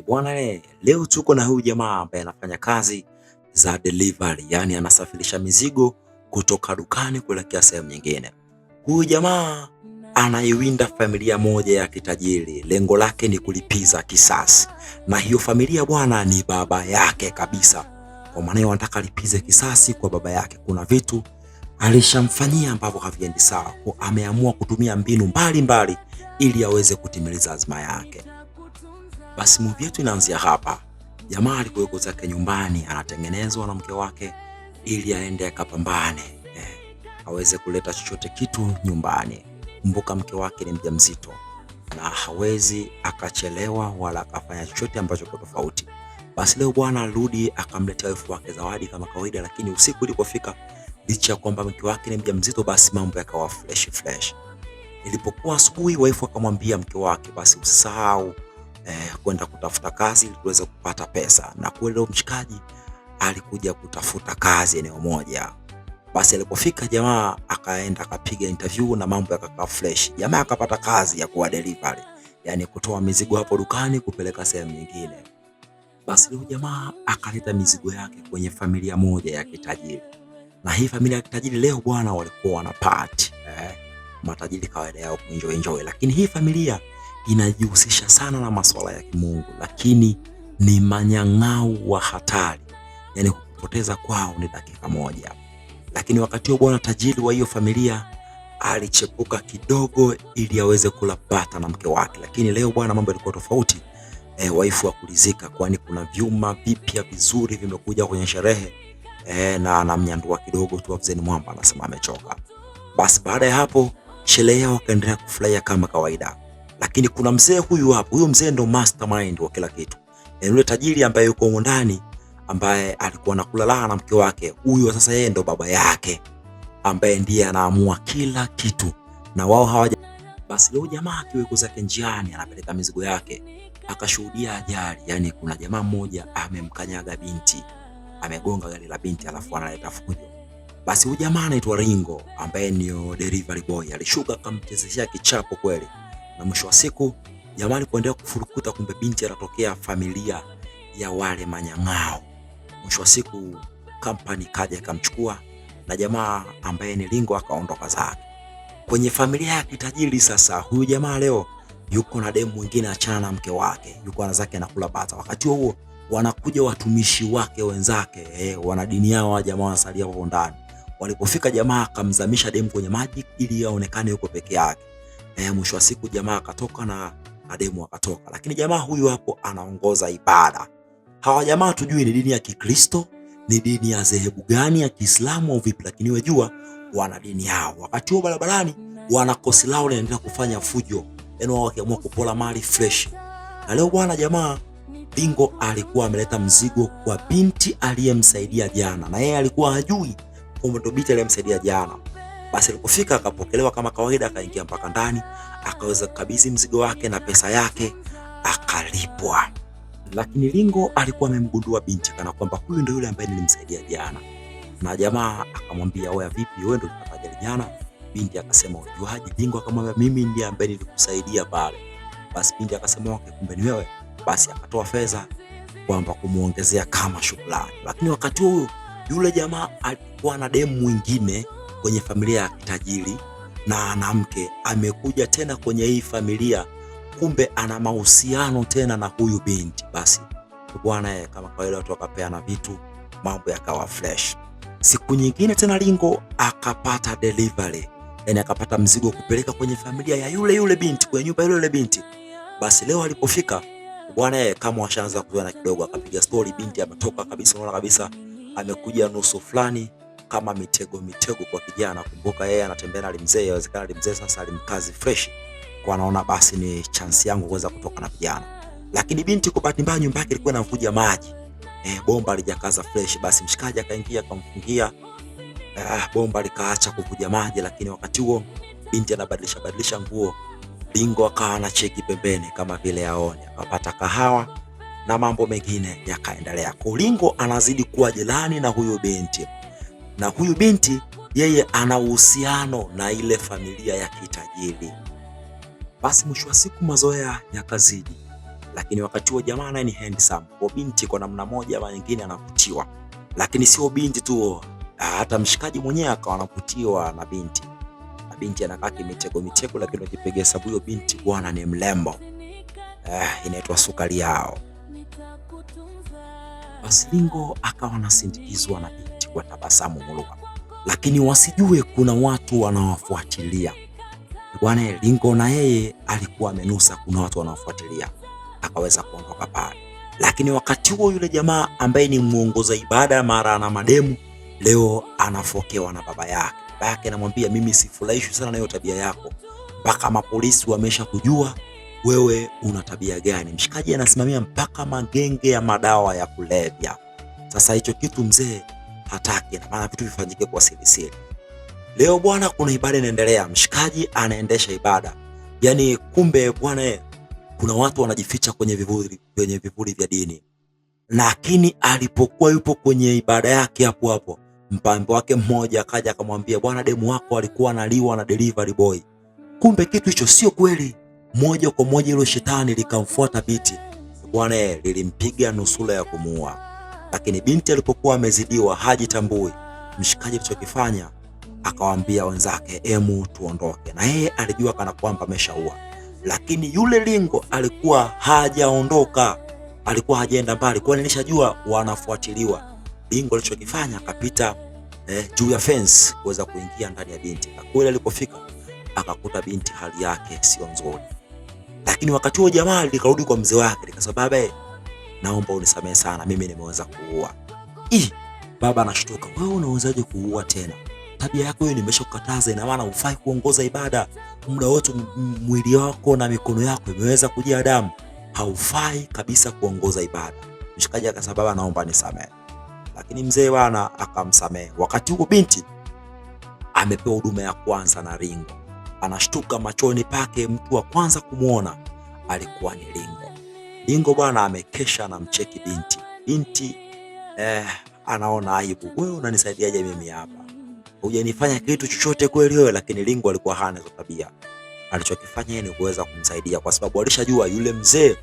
Bwana, leo tuko na huyu jamaa ambaye anafanya kazi za delivery, yani anasafirisha mizigo kutoka dukani kuelekea sehemu nyingine. Huyu jamaa anaiwinda familia moja ya kitajiri, lengo lake ni kulipiza kisasi, na hiyo familia bwana ni baba yake kabisa. Kwa maana hiyo anataka lipize kisasi kwa baba yake. Kuna vitu alishamfanyia ambavyo haviendi sawa, kwa ameamua kutumia mbinu mbalimbali ili aweze kutimiliza azma yake. Basi movie yetu inaanzia hapa. Jamaa alikuwa zake nyumbani anatengenezwa na mke wake ili aende akapambane, aweze kuleta chochote kitu nyumbani. Kumbuka mke wake ni mjamzito na hawezi akachelewa wala akafanya chochote ambacho kwa tofauti. Basi leo bwana alirudi akamletea wife wake zawadi kama kawaida, lakini usiku ulipofika, licha ya kwamba mke wake ni mjamzito, basi mambo yakawa fresh. Ilipokuwa asubuhi, wife akamwambia mke wake, basi usisahau kwenda kutafuta kazi ili tuweze kupata pesa. Na kweli mshikaji alikuja kutafuta kazi eneo moja. Basi alipofika jamaa akaenda akapiga interview na mambo yakakaa fresh. Jamaa akapata kazi ya kuwa delivery, yani kutoa mizigo hapo dukani kupeleka sehemu nyingine. Basi leo jamaa akaleta mizigo yake kwenye familia moja ya kitajiri. Na hii familia ya kitajiri leo bwana walikuwa wana party. Matajiri kawaida yao kuenjoy, lakini hii familia inajihusisha sana na masuala ya kimungu, lakini ni manyang'au wa hatari, yani kupoteza kwao ni dakika moja. Lakini wakati huo bwana tajiri wa hiyo familia alichepuka kidogo ili aweze kula bata na mke wake, lakini leo bwana mambo yalikuwa tofauti. Waifu kulizika, kwani kuna vyuma vipya vizuri vimekuja kwenye sherehe, na anamnyandua kidogo tu afzeni mwamba anasema amechoka. Basi baada ya hapo sherehe yao kaendelea kufurahia kama kawaida. Lakini kuna mzee huyu hapo, huyo mzee ndo mastermind wa kila kitu. Yule tajiri ambaye yuko ndani, ambaye alikuwa anakula raha na mke wake, huyo sasa yeye ndo baba yake ambaye ndiye anaamua kila kitu, na wao hawaja. Basi leo jamaa akiweko zake njiani anapeleka mizigo yake, akashuhudia ajali. Yani kuna jamaa mmoja amemkanyaga binti, amegonga gari la binti alafu analeta fujo. Basi huyu jamaa anaitwa Ringo ambaye ni delivery boy, alishuka akamchezeshia kichapo kweli. Na mwisho wa siku jamaa alipoendelea kufurukuta, kumbe binti anatokea familia ya wale manyang'ao. Mwisho wa siku company kaja ikamchukua na jamaa ambaye ni Ringo akaondoka zake kwenye familia ya kitajiri. Sasa huyu jamaa leo yuko na demu mwingine, achana na mke wake, yuko na zake anakula bata. Wakati huo wanakuja watumishi wake wenzake, wana dini yao wa jamaa wanasalia hapo ndani. Walipofika jamaa akamzamisha demu kwenye maji ili aonekane yuko peke yake. Mwisho wa siku jamaa akatoka na demu akatoka, lakini jamaa huyu hapo anaongoza ibada. Hawa jamaa tujui ni dini ya Kikristo, ni dini ya dhehebu gani, ya Kiislamu au vipi, lakini wajua wana dini yao. Wakati huo barabarani wanakosi lao wanaendelea kufanya fujo, yani wao wakiamua kupola mali fresh. Na leo bwana jamaa Ringo alikuwa ameleta mzigo kwa binti aliyemsaidia jana, na yeye alikuwa hajui kwamba ndo binti aliyemsaidia jana. Basi alipofika akapokelewa kama kawaida, akaingia mpaka ndani, akaweza kukabidhi mzigo wake na pesa yake akalipwa. Lakini Ringo alikuwa amemgundua binti kana kwamba huyu ndio yule ambaye nilimsaidia jana. Na jamaa akamwambia, "Oya vipi, wewe ndio ulipata jana?" Binti akasema, "Ujuaje?" Ringo akamwambia, "Mimi ndiye ambaye nilikusaidia pale." Basi binti akasema, "Okay, kumbe ni wewe." Basi akatoa fedha kwamba kumuongezea kama shukrani. Lakini wakati huo yule jamaa alikuwa na demu mwingine kwenye familia ya kitajiri na ana mke, amekuja tena kwenye hii familia, kumbe ana mahusiano tena na huyu binti. Basi bwana kama kawaida watu wakapeana vitu, mambo yakawa fresh. Siku nyingine tena Ringo akapata delivery, yani akapata mzigo kupeleka kwenye familia ya yule binti, kwenye nyumba yule binti. Basi leo alipofika bwana kama washaanza kuona kidogo, akapiga story, binti ametoka kabisa, unaona kabisa amekuja nusu fulani kama mitego kwa kijana. Kumbuka yeye anatembea na limzee, inawezekana limzee sasa alimkazi fresh, kwa anaona basi ni chance yangu kuweza kutoka na vijana. Lakini binti kwa bahati mbaya nyumba yake ilikuwa inavuja maji, bomba alijakaza fresh. Basi mshikaji akaingia akamfungia, bomba likaacha kuvuja maji. Lakini wakati huo binti anabadilisha nguo, Ringo akawa na cheki pembeni kama vile aone, akapata kahawa na mambo mengine yakaendelea. Ringo anazidi kuwa jirani na huyu binti, na huyu binti yeye ana uhusiano na ile familia ya kitajiri. Basi mwisho wa siku mazoea yakazidi. lakini wakati huo jamaa naye ni handsome. Kwa binti kwa namna moja ama nyingine anavutiwa. Lakini sio binti tu, hata mshikaji mwenyewe akawa anavutiwa na binti. Na binti anakaa kimitego mitego, lakini ukipiga hesabu hiyo binti bwana ni mlembo. Inaitwa sukari yao. Basi Lingo akawa anasindikizwa na binti kwa tabasamu mlua, lakini wasijue kuna watu wanawafuatilia. Bwana Lingo na yeye alikuwa amenusa kuna watu wanawafuatilia, akaweza kuondoka pale. Lakini wakati huo yule jamaa ambaye ni muongoza ibada mara na mademu, leo anafokewa na baba yake. Baba yake anamwambia, mimi sifurahishwi sana na hiyo tabia yako, mpaka mapolisi wamesha kujua wewe una tabia gani. Mshikaji anasimamia mpaka magenge ya madawa ya kulevya. Sasa hicho kitu mzee hataki, na maana vitu vifanyike kwa siri siri. Leo bwana kuna ibada inaendelea, mshikaji anaendesha ibada. Yaani kumbe bwana kuna watu wanajificha kwenye vivuli vya dini. Lakini alipokuwa yupo kwenye ibada yake hapo hapo, mpambe wake mmoja akaja akamwambia, bwana demu wako alikuwa analiwa na delivery boy. Kumbe kitu hicho sio kweli. Moja kwa moja ile shetani likamfuata binti. Bwana lilimpiga nusura ya kumuua. Lakini binti alipokuwa amezidiwa hajitambui, mshikaji alichokifanya akawaambia wenzake, emu tuondoke. Na yeye alijua kana kwamba ameshaua. Lakini yule Lingo alikuwa hajaondoka, alikuwa hajaenda mbali, kwa nilishajua wanafuatiliwa. Lingo alichokifanya akapita juu ya fence kuweza kuingia ndani ya binti. Na kweli alipofika akakuta binti hali yake sio nzuri. Lakini wakati huo jamaa likarudi kwa mzee wake likasema, baba naomba unisamehe sana, mimi nimeweza kuua. Baba anashtuka, wewe unawezaje kuua tena? Tabia yako hiyo nimeshakukataza, ina maana hufai kuongoza ibada. Muda wote mwili wako na mikono yako imeweza kujaa damu. Haufai kabisa kuongoza ibada. Mshikaji akasema, baba naomba nisamehe. Lakini mzee bwana akamsamehe. Wakati huo binti amepewa huduma ya kwanza na Lingo. Anashtuka machoni pake, mtu wa kwanza kumuona alikuwa ni Lingo. Lingo bwana amekesha na mcheki binti. Binti anaona aibu. Wewe unanisaidiaje mimi hapa? Hujanifanya kitu chochote kweli wewe? Lakini Lingo alikuwa hana hizo tabia. Alichokifanya ni kuweza kumsaidia kwa sababu alishajua yule mzee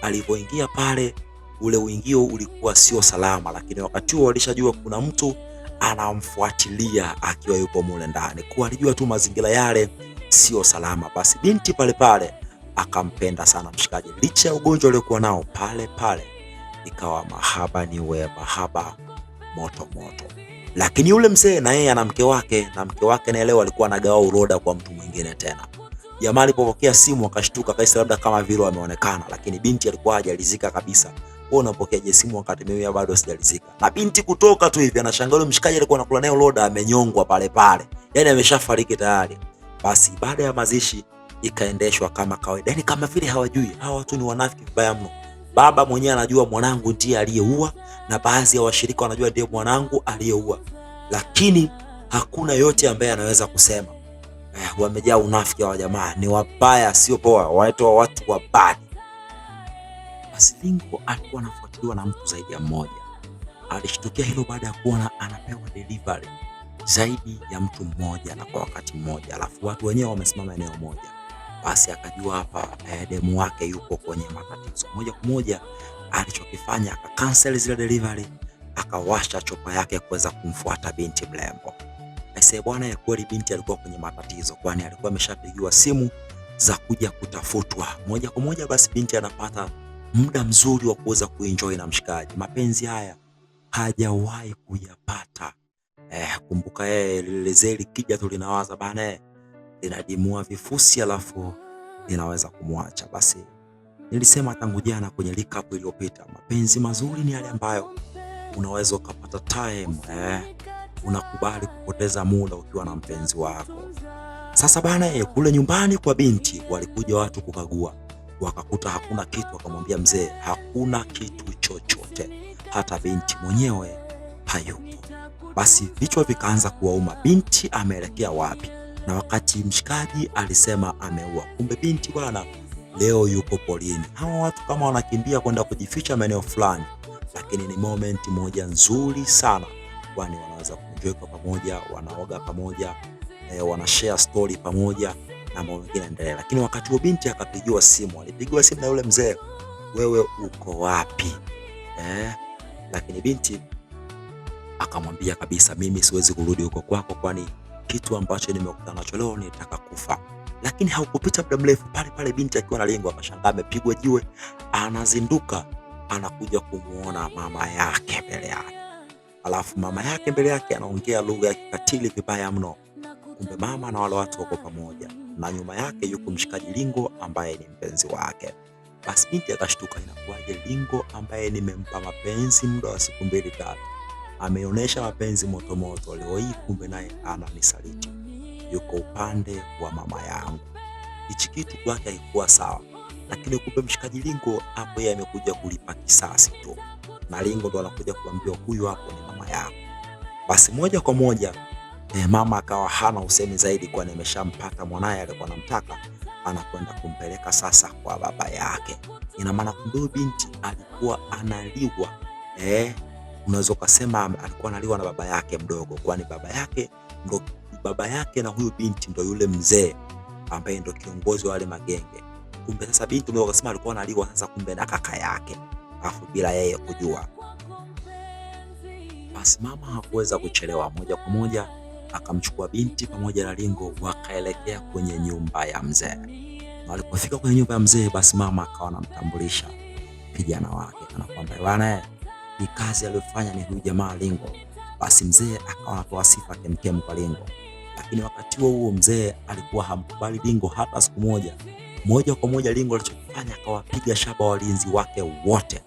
alipoingia pale, ule uingio ulikuwa sio salama. Lakini wakati huo alishajua kuna mtu anamfuatilia akiwa yupo mule ndani. Kwa alijua tu mazingira yale sio salama. Basi binti pale pale akampenda sana mshikaji, licha ya ugonjwa aliokuwa nao. Pale pale ikawa mahaba ni we mahaba moto moto. Lakini yule mzee na yeye ana mke wake, na mke wake na leo alikuwa anagawa uroda kwa mtu mwingine tena. Jamaa alipopokea simu akashtuka, kaisa labda kama vile ameonekana. Lakini binti alikuwa hajalizika kabisa. Wewe unapokeaje simu wakati mimi bado sijalizika? Na binti kutoka tu hivi anashangaa yule mshikaji alikuwa anakula naye uroda amenyongwa pale pale. Yaani ameshafariki tayari. Basi baada ya mazishi ikaendeshwa kama kawaida. Yaani kama vile hawajui hawa watu ni wanafiki vibaya mno. Baba mwenyewe anajua mwanangu ndiye aliyeua, na baadhi ya washirika wanajua ndiye mwanangu aliyeua. Lakini hakuna yote ambaye anaweza kusema. Wamejaa unafiki wa jamaa, ni wabaya sio poa, waitwa watu wabaya. Basi Lingo alikuwa anafuatiliwa na mtu zaidi ya mmoja. Alishtukia hilo baada ya kuona anapewa delivery zaidi ya mtu mmoja na kwa wakati mmoja, alafu watu wenyewe wamesimama eneo moja. Basi akajua hapa demu wake yupo kwenye matatizo. Moja kwa moja alichokifanya akakansel zile delivery, akawasha chopa yake kuweza kumfuata binti mlembo. Aisee bwana, ya kweli binti alikuwa kwenye matatizo, kwani alikuwa ameshapigiwa simu za kuja kutafutwa. Moja kwa moja basi binti anapata muda mzuri wa kuweza kuenjoy na mshikaji. Mapenzi haya hajawahi kuyapata. Kumbuka yeye lile zeli kija tu linawaza bana, linadimua vifusi alafu linaweza kumwacha. Basi nilisema tangu jana kwenye recap iliyopita, mapenzi mazuri ni yale ambayo unaweza ukapata time, unakubali kupoteza muda ukiwa na mpenzi wako. Sasa bana, kule nyumbani kwa binti walikuja watu kukagua, wakakuta hakuna kitu. Wakamwambia mzee, hakuna kitu chochote, hata binti mwenyewe hayupo. Basi vichwa vikaanza kuwauma, binti ameelekea wapi? Na wakati mshikaji alisema ameua, kumbe binti bwana leo yuko polini. Hawa watu kama wanakimbia kwenda kujificha maeneo fulani, lakini ni moment moja nzuri sana, kwani wanaweza kuenjoy kwa pamoja, wanaoga pamoja, wanashare story pamoja na mambo mengine endelea. Lakini wakati huo binti akapigiwa simu, alipigiwa simu na yule mzee wewe uko wapi? Lakini binti akamwambia kabisa, mimi siwezi kurudi huko kwako, kwani kitu ambacho nimekutana nacho leo nitaka kufa. Lakini haukupita muda mrefu, pale pale binti akiwa na lengo akashangaa amepigwa jiwe, anazinduka, anakuja kumuona mama yake mbele yake. Alafu mama yake mbele yake anaongea lugha ya kikatili vibaya mno. Kumbe mama na wale watu wako pamoja, na nyuma yake yuko mshikaji Lingo ambaye ni mpenzi wake. Basi binti akashtuka, inakuwaje Lingo ambaye nimempa mapenzi muda wa siku 2-3 ameonyesha mapenzi moto moto, leo hii kumbe naye ananisaliti, yuko upande wa mama yangu. Hichi kitu kwake haikuwa sawa, lakini kumbe mshikaji Lingo hapo yeye amekuja kulipa kisasi tu, na Lingo ndo anakuja kuambia huyu hapo ni mama yako. Basi moja kwa moja mama akawa hana usemi zaidi, kwani ameshampata mwanaye alikuwa anamtaka, anakwenda kumpeleka sasa kwa baba yake. Ina maana kumbe binti alikuwa analiwa, unaweza kusema alikuwa analiwa na baba yake mdogo, kwani baba yake na huyu binti ndo yule mzee ambaye ndo kiongozi wa wale magenge. Kumbe sasa binti unaweza kusema alikuwa analiwa sasa kumbe na kaka yake, afu bila yeye kujua. Basi mama hakuweza kuchelewa, moja kwa moja akamchukua binti pamoja na Lingo wakaelekea kwenye nyumba ya mzee. Na walipofika kwenye nyumba ya mzee, basi mama akawa anamtambulisha kijana wake, anakuambia bwana, ni kazi aliyofanya ni huyu jamaa Lingo. Basi mzee akawa anatoa sifa kemkem kwa Lingo, lakini wakati huo mzee alikuwa hamkubali Lingo hata siku moja. Moja kwa moja Lingo alichofanya akawapiga shaba walinzi wake wote,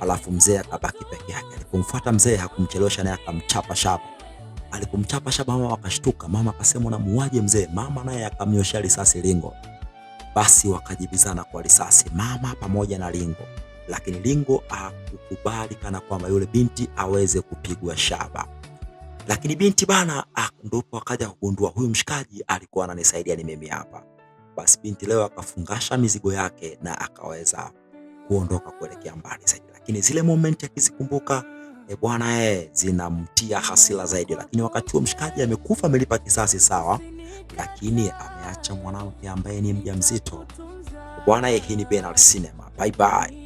alafu mzee akabaki peke yake. Alipomfuata mzee hakumchelewesha, naye akamchapa shaba. Alipomchapa shaba mama akashtuka, mama akasema unamuaje mzee? Mama naye akamnyoshia risasi Lingo. Basi wakajibizana kwa risasi mama pamoja na Lingo, lakini Lingo hakukubali kana kwamba yule binti aweze kupigwa shaba. Lakini binti bana ndipo akaja kugundua huyu mshikaji alikuwa ananisaidia ni mimi hapa. Basi binti leo akafungasha mizigo yake na akaweza kuondoka kuelekea mbali zaidi, lakini zile moment akizikumbuka bwana zinamtia hasira zaidi. Lakini wakati huo mshikaji amekufa, amelipa kisasi sawa, lakini ameacha mwanamke ambaye ni mjamzito bwana. Hii ni Benard Cinema, bye bye.